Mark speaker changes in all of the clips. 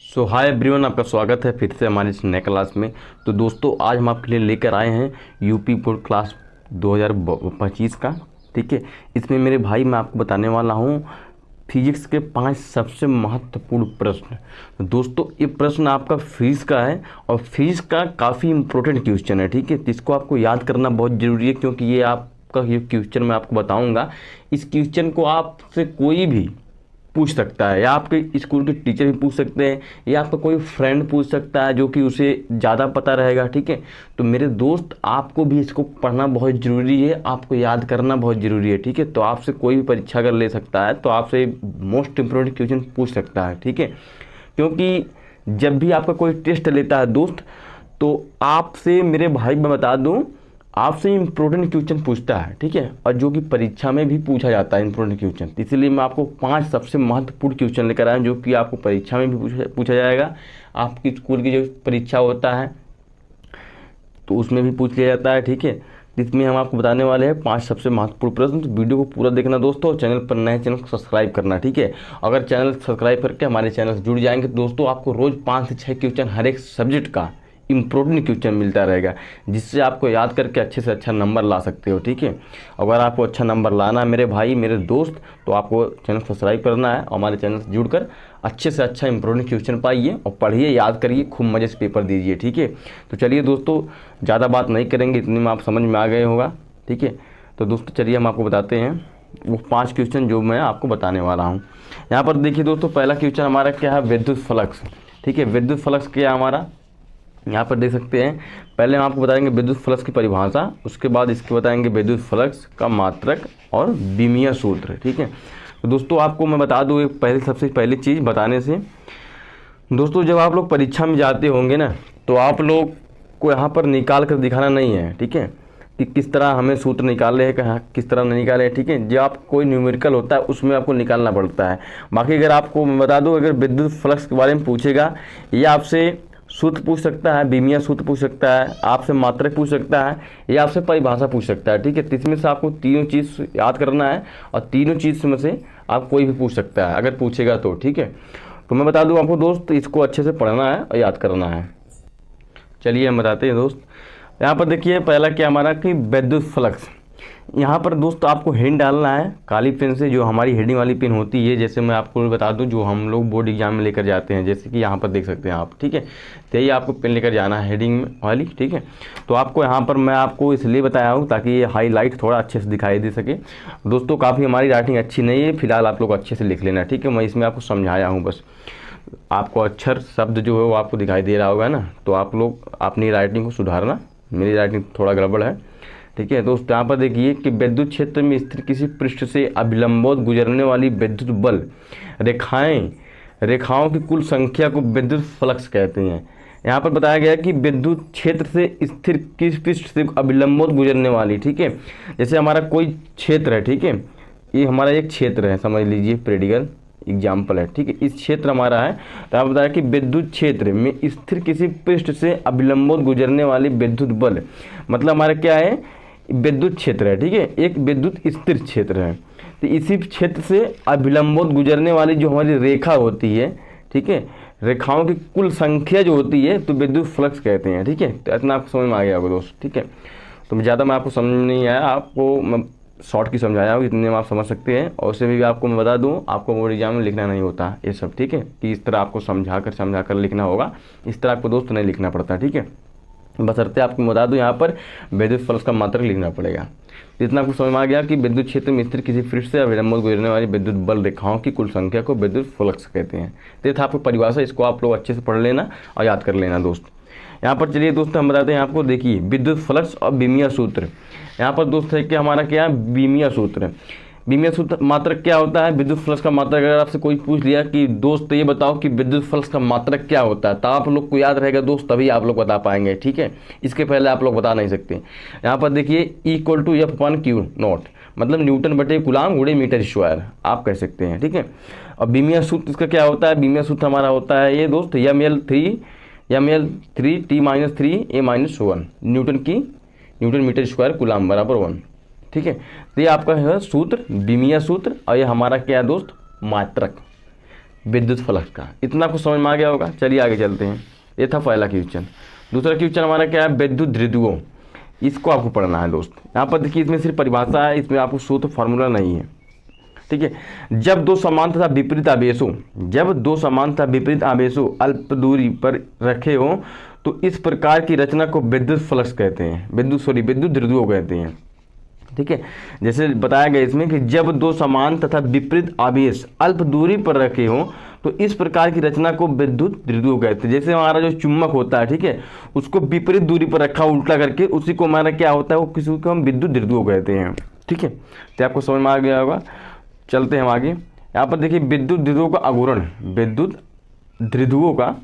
Speaker 1: Hi everyone, आपका स्वागत है फिर से हमारे इस नए क्लास में। तो दोस्तों, आज हम आपके लिए लेकर आए हैं यूपी बोर्ड क्लास 2025 का। ठीक है, इसमें मेरे भाई मैं आपको बताने वाला हूँ फिजिक्स के 5 सबसे महत्वपूर्ण प्रश्न। तो दोस्तों, ये प्रश्न आपका फिजिक्स का है और फिजिक्स का काफ़ी इंपॉर्टेंट क्वेश्चन है। ठीक है, जिसको आपको याद करना बहुत ज़रूरी है, क्योंकि ये आपका ये क्वेश्चन मैं आपको बताऊँगा। इस क्वेश्चन को आपसे कोई भी पूछ सकता है, या आपके स्कूल के टीचर भी पूछ सकते हैं, या आपका कोई फ्रेंड पूछ सकता है जो कि उसे ज़्यादा पता रहेगा। ठीक है, तो मेरे दोस्त, आपको भी इसको पढ़ना बहुत ज़रूरी है, आपको याद करना बहुत ज़रूरी है। ठीक है, तो आपसे कोई भी परीक्षा अगर ले सकता है तो आपसे मोस्ट इम्पोर्टेंट क्वेश्चन पूछ सकता है। ठीक है, क्योंकि जब भी आपका कोई टेस्ट लेता है दोस्त, तो आपसे मेरे भाई मैं बता दूँ, आपसे इम्पोर्टेंट क्वेश्चन पूछता है। ठीक है, और जो कि परीक्षा में भी पूछा जाता है इम्पोर्टेंट क्वेश्चन। इसीलिए मैं आपको 5 सबसे महत्वपूर्ण क्वेश्चन लेकर आया हूं, जो कि आपको परीक्षा में भी पूछा जाएगा। आपकी स्कूल की जो परीक्षा होता है तो उसमें भी पूछ लिया जाता है। ठीक है, जिसमें हम आपको बताने वाले हैं 5 सबसे महत्वपूर्ण प्रश्न। तो वीडियो को पूरा देखना दोस्तों, और चैनल पर नए चैनल को सब्सक्राइब करना। ठीक है, अगर चैनल सब्सक्राइब करके हमारे चैनल से जुड़ जाएंगे तो दोस्तों, आपको रोज़ 5 से 6 क्वेश्चन हर एक सब्जेक्ट का इम्पोर्टेंट क्वेश्चन मिलता रहेगा, जिससे आपको याद करके अच्छे से अच्छा नंबर ला सकते हो। ठीक है, अगर आपको अच्छा नंबर लाना है मेरे भाई मेरे दोस्त, तो आपको चैनल सब्सक्राइब करना है और हमारे चैनल से जुड़कर अच्छे से अच्छा इम्पोर्टेंट क्वेश्चन पाइए और पढ़िए, याद करिए, खूब मज़े से पेपर दीजिए। ठीक है, तो चलिए दोस्तों, ज़्यादा बात नहीं करेंगे, इतने में आप समझ में आ गए होगा। ठीक है, तो दोस्तों चलिए हम आपको बताते हैं वो 5 क्वेश्चन जो मैं आपको बताने वाला हूँ। यहाँ पर देखिए दोस्तों, पहला क्वेश्चन हमारा क्या है, विद्युत फ्लक्स। ठीक है, विद्युत फ्लक्स क्या है हमारा, यहाँ पर देख सकते हैं। पहले हम आपको बताएंगे विद्युत फ्लक्स की परिभाषा, उसके बाद इसके बताएंगे विद्युत फ्लक्स का मात्रक और बीमीय सूत्र। ठीक है, तो दोस्तों आपको मैं बता दूँ एक सबसे पहली चीज़ बताने से, दोस्तों जब आप लोग परीक्षा में जाते होंगे ना, तो आप लोग को यहाँ पर निकाल कर दिखाना नहीं है। ठीक है, कि किस तरह हमें सूत्र निकाले हैं, कहाँ किस तरह नहीं निकाले हैं। ठीक है, जब आप कोई न्यूमेरिकल होता है उसमें आपको निकालना पड़ता है। बाकी अगर आपको मैं बता दूँ, अगर विद्युत फ्लक्स के बारे में पूछेगा, या आपसे सूत्र पूछ सकता है, बीमीय सूत्र पूछ सकता है, आपसे मात्रक पूछ सकता है, या आपसे परिभाषा पूछ सकता है। ठीक है, तो इसमें से आपको तीनों चीज़ याद करना है, और तीनों चीज़ में से आप कोई भी पूछ सकता है अगर पूछेगा तो। ठीक है, तो मैं बता दूं आपको दोस्त, इसको अच्छे से पढ़ना है और याद करना है। चलिए हम बताते हैं दोस्त। यहाँ पर देखिए पहला क्या हमारा कि विद्युत फ्लक्स। यहाँ पर दोस्त आपको हेडिंग डालना है काली पेन से, जो हमारी हेडिंग वाली पेन होती है, जैसे मैं आपको बता दूं जो हम लोग बोर्ड एग्जाम में लेकर जाते हैं, जैसे कि यहाँ पर देख सकते हैं आप। ठीक है, तो यही आपको पेन लेकर जाना है हेडिंग वाली। ठीक है, तो आपको यहाँ पर मैं आपको इसलिए बताया हूँ ताकि ये हाईलाइट थोड़ा अच्छे से दिखाई दे सके। दोस्तों काफ़ी हमारी राइटिंग अच्छी नहीं है, फिलहाल आप लोग अच्छे से लिख लेना। ठीक है, मैं इसमें आपको समझाया हूँ, बस आपको अक्षर शब्द जो है वो आपको दिखाई दे रहा होगा ना, तो आप लोग अपनी राइटिंग को सुधारना, मेरी राइटिंग थोड़ा गड़बड़ है। ठीक है दोस्त, यहाँ पर देखिए कि विद्युत क्षेत्र में स्थिर किसी पृष्ठ से अभिलंबवत गुजरने वाली विद्युत बल रेखाओं की कुल संख्या को विद्युत फ्लक्स कहते हैं। यहाँ पर बताया गया है कि विद्युत क्षेत्र से स्थिर किस पृष्ठ से अभिलंबवत गुजरने वाली। ठीक है, जैसे हमारा कोई क्षेत्र है, ठीक है, ये हमारा एक क्षेत्र है, समझ लीजिए प्रैक्टिकल एग्जाम्पल है। ठीक है, इस क्षेत्र हमारा है, तो आप बताया कि विद्युत क्षेत्र में स्थिर किसी पृष्ठ से अभिलंबवत गुजरने वाली विद्युत बल, मतलब हमारा क्या है, विद्युत क्षेत्र है। ठीक है, एक विद्युत स्थिर क्षेत्र है, तो इसी क्षेत्र से अभिलंबवत गुजरने वाली जो हमारी रेखा होती है, ठीक है, रेखाओं की कुल संख्या जो होती है, तो विद्युत फ्लक्स कहते हैं। ठीक है, तो इतना आपको समझ में आ गया होगा दोस्त। ठीक है, तो ज़्यादा मैं आपको समझ नहीं आया, आपको मैं शॉर्ट की समझाया हूँ, इतने में आप समझ सकते हैं। और उससे भी आपको मैं बता दूँ, आपको बोर्ड एग्जाम में लिखना नहीं होता ये सब। ठीक है, कि इस तरह आपको समझा कर लिखना होगा, इस तरह आपको दोस्त नहीं लिखना पड़ता। ठीक है, बशर्ते आपको बता दूं, यहाँ पर विद्युत फ्लक्स का मात्रक लिखना पड़ेगा। इतना आपको समझ में आ गया कि विद्युत क्षेत्र में स्थिर किसी पृष्ठ से अभिलंबवत गुजरने वाली विद्युत बल रेखाओं की कुल संख्या को विद्युत फ्लक्स कहते हैं। तो ये था आपको परिभाषा, इसको आप लोग अच्छे से पढ़ लेना और याद कर लेना दोस्त। यहाँ पर चलिए दोस्त हम बताते हैं आपको, देखिए विद्युत फ्लक्स और बीमीय सूत्र। यहाँ पर दोस्त है कि हमारा क्या है, बीमीय सूत्र। बीमीय सूत्र मात्रक क्या होता है, विद्युत फ्लक्स का मात्रक। अगर आपसे कोई पूछ लिया कि दोस्त ये बताओ कि विद्युत फ्लक्स का मात्रक क्या होता है, तो आप लोग को याद रहेगा दोस्त, तभी आप लोग बता पाएंगे। ठीक है, इसके पहले आप लोग बता नहीं सकते। यहाँ पर देखिए E=F/Q0, मतलब न्यूटन बटे कूलाम गुणे मीटर स्क्वायर आप कह सकते हैं। ठीक है, और बीमीय सूत्र इसका क्या होता है, बीमीय सूत्र हमारा होता है ये दोस्त ml3T-3A-1 Newton metre square coulomb बराबर 1। ठीक है, तो ये आपका है सूत्र, बीमीय सूत्र, और ये हमारा क्या है दोस्त, मात्रक। विद्युत फ्लक्स का। इतना आपको समझ में आ गया होगा। चलिए आगे चलते हैं। ये था पहला क्वेश्चन। दूसरा क्वेश्चन हमारा क्या है, विद्युत द्विध्रुवों। इसको आपको पढ़ना है दोस्त। यहाँ पर देखिए, इसमें सिर्फ परिभाषा है, इसमें आपको सूत्र फार्मूला नहीं है, ठीक है। जब दो समान तथा विपरीत आवेशों अल्प दूरी पर रखे हों तो इस प्रकार की रचना को विद्युत फ्लक्स कहते हैं, विद्युत द्विध्रुव कहते हैं, ठीक है। जैसे बताया गया इसमें कि जब दो समान तथा विपरीत आवेश अल्प दूरी पर रखे हों तो इस प्रकार की रचना को विद्युत द्विध्रुव कहते हैं। जैसे हमारा जो चुंबक होता है, ठीक है, उसको विपरीत दूरी पर रखा उल्टा करके, उसी को हमारा क्या होता है, वो किसी को हम विद्युत द्विध्रुव कहते हैं, ठीक है। तो आपको समझ में आ गया होगा। चलते हैं हम आगे। यहाँ पर देखिए विद्युत द्विध्रुवों का आघूर्ण, विद्युत द्विध्रुवों का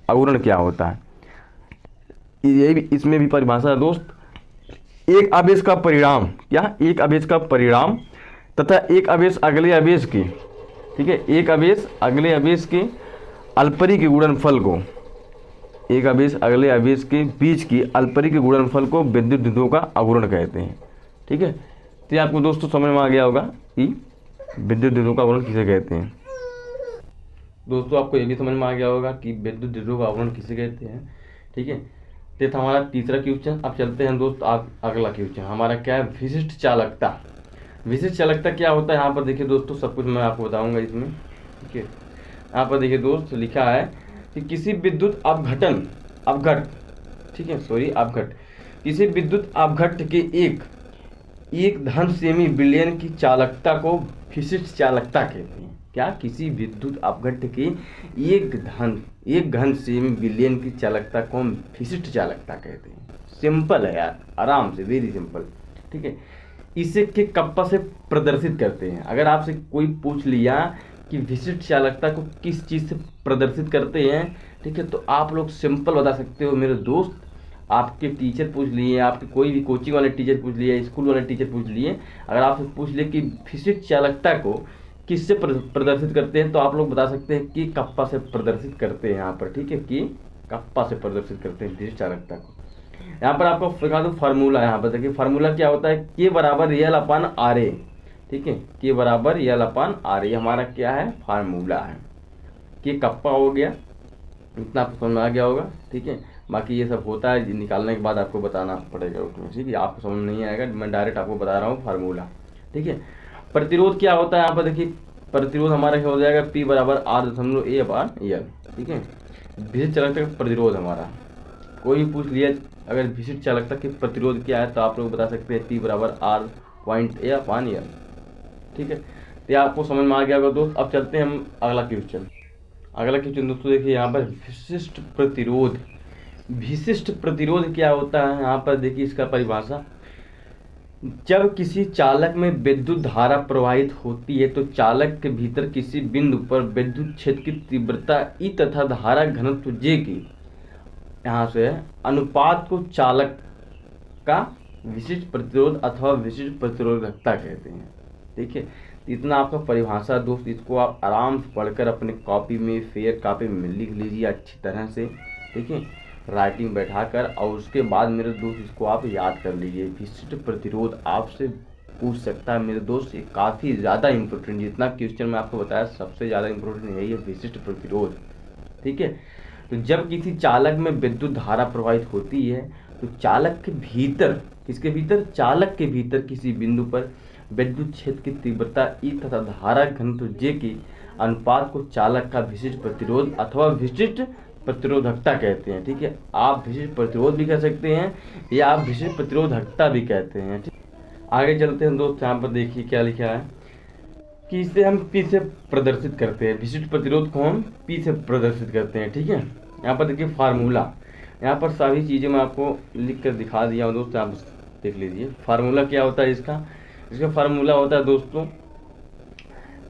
Speaker 1: आघूर्ण क्या होता है, ये भी इसमें भी परिभाषा है दोस्त। एक आवेश का परिणाम, क्या, एक आवेश का परिणाम तथा एक आवेश अगले आवेश की, ठीक है, एक आवेश अगले आवेश के अल्परी के गुणनफल को, एक आवेश अगले आवेश के बीच की अल्परी के गुणनफल को विद्युत द्विध्रुवों का आघूर्ण कहते हैं, ठीक है। तो ये आपको दोस्तों समझ में आ गया होगा कि विद्युत द्विध्रुव का आघूर्ण किसे कहते हैं। दोस्तों आपको ये भी समझ में आ गया होगा कि विद्युत द्विध्रुव का आघूर्ण किसे कहते हैं, ठीक है। ये था हमारा तीसरा क्वेश्चन। अब चलते हैं दोस्त अगला क्वेश्चन हमारा क्या है, विशिष्ट चालकता। विशिष्ट चालकता क्या होता है, यहाँ पर देखिए दोस्तों, सब कुछ मैं आपको बताऊंगा इसमें, ठीक है। यहाँ पर देखिए दोस्त लिखा है कि किसी विद्युत अपघट, ठीक है, किसी विद्युत अपघट के एक धन सेमी बिलियन की चालकता को विशिष्ट चालकता कहते हैं। क्या, किसी विद्युत अपघट के एक घन सेमी बिलियन की चालकता को हम विशिष्ट चालकता कहते हैं। सिंपल है यार, आराम से, वेरी सिंपल, ठीक है। इसे के कप्पा से प्रदर्शित करते हैं। अगर आपसे कोई पूछ लिया कि विशिष्ट चालकता को किस चीज़ से प्रदर्शित करते हैं, ठीक है, तो आप लोग सिंपल बता सकते हो मेरे दोस्त। आपके टीचर पूछ लिए, आपके कोई भी कोचिंग वाले टीचर पूछ लिए, स्कूल वाले टीचर पूछ लिए, अगर आपसे पूछ लिए कि विशिष्ट चालकता को किससे प्रदर्शित करते हैं, तो आप लोग बता सकते हैं कि कप्पा से प्रदर्शित करते हैं यहाँ पर, ठीक है, कि कप्पा से प्रदर्शित करते हैं विशिष्ट चालकता को। यहाँ पर आपको दिखा दूँ फार्मूला। यहाँ पर देखिए फार्मूला क्या होता है, के बराबर यल अपान आर ए, ठीक है, के बराबर यल अपान आर ए हमारा क्या है, फार्मूला है। कि कप्पा हो गया, इतना आपको समझ में आ गया होगा, ठीक है। बाकी ये सब होता है, निकालने के बाद आपको बताना पड़ेगा उसमें, ठीक है। आपको समझ नहीं आएगा, मैं डायरेक्ट आपको बता रहा हूँ फार्मूला, ठीक है। प्रतिरोध क्या होता है, यहाँ पर देखिए प्रतिरोध हमारा क्या हो जाएगा, पी बराबर आर दशमलव ए अपान यल, ठीक है। विशिष्ट चालकता का प्रतिरोध हमारा, कोई पूछ लिया अगर विशिष्ट चालकता के प्रतिरोध क्या है, तो आप लोग बता सकते हैं पी बराबर आर पॉइंट ए अपान यल, ठीक है। तो आपको समझ में आ गया होगा दोस्त। अब चलते हैं हम अगला क्वेश्चन दोस्तों। देखिए यहाँ पर विशिष्ट प्रतिरोध क्या होता है, यहाँ पर देखिए इसका परिभाषा। जब किसी चालक में विद्युत धारा प्रवाहित होती है तो चालक के भीतर किसी बिंदु पर विद्युत क्षेत्र की तीव्रता ई तथा धारा घनत्व जे की, यहाँ से अनुपात को चालक का विशिष्ट प्रतिरोध अथवा विशिष्ट प्रतिरोधकता कहते हैं, ठीक है। इतना आपका परिभाषा दोस्त, इसको आप आराम से पढ़कर अपने कॉपी में, फेयर कॉपी में लिख लीजिए अच्छी तरह से, ठीक है, राइटिंग बैठाकर। और उसके बाद मेरे दोस्त इसको आप याद कर लीजिए। विशिष्ट प्रतिरोध आपसे पूछ सकता है मेरे दोस्त, ये काफ़ी ज़्यादा इम्पोर्टेंट, जितना क्वेश्चन मैं आपको बताया सबसे ज़्यादा इम्पोर्टेंट यही है, विशिष्ट प्रतिरोध, ठीक है। तो जब किसी चालक में विद्युत धारा प्रवाहित होती है तो चालक के भीतर, किसके भीतर, चालक के भीतर किसी बिंदु पर विद्युत क्षेत्र की तीव्रता ई तथा धारा घनत्व जे की अनुपात को चालक का विशिष्ट प्रतिरोध अथवा विशिष्ट प्रतिरोधकता कहते हैं, ठीक है। आप विशिष्ट प्रतिरोध भी कह सकते हैं या आप विशिष्ट प्रतिरोधकता भी कहते हैं, ठीक। आगे चलते हैं दोस्त। यहाँ पर देखिए क्या लिखा है कि इसे हम पी से प्रदर्शित करते हैं, विशिष्ट प्रतिरोध को हम पी से प्रदर्शित करते हैं, ठीक है। यहाँ पर देखिए फार्मूला, यहाँ पर सभी चीज़ें मैं आपको लिख कर दिखा दिया हूँ दोस्त, आप देख लीजिए। फार्मूला क्या होता है इसका फार्मूला होता है दोस्तों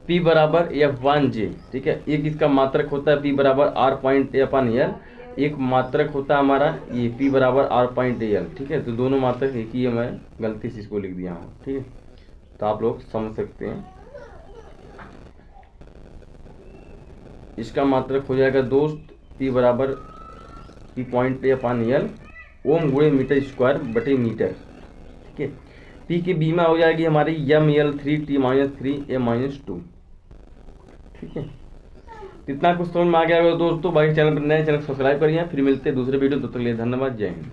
Speaker 1: P बराबर F1J, ठीक है। एक इसका मात्रक होता है P बराबर R point A upon L, एक मात्रक होता है हमारा ये P बराबर R पॉइंट एल, ठीक है। तो दोनों मात्रक एक ही है, मैं गलती से इसको लिख दिया हूँ, ठीक है। तो आप लोग समझ सकते हैं। इसका मात्रक हो जाएगा दोस्त P बराबर P point A upon L ohm गुणे मीटर स्क्वायर बटे मीटर, ठीक है। P की बीमा हो जाएगी हमारी ML3 T-3 A-2, ठीक है। तो इतना कुछ समझ में आ गया होगा दोस्तों। बाकी चैनल पर नए, चैनल सब्सक्राइब करिए। फिर मिलते हैं दूसरे वीडियो, तब तक के लिए धन्यवाद। जय हिंद।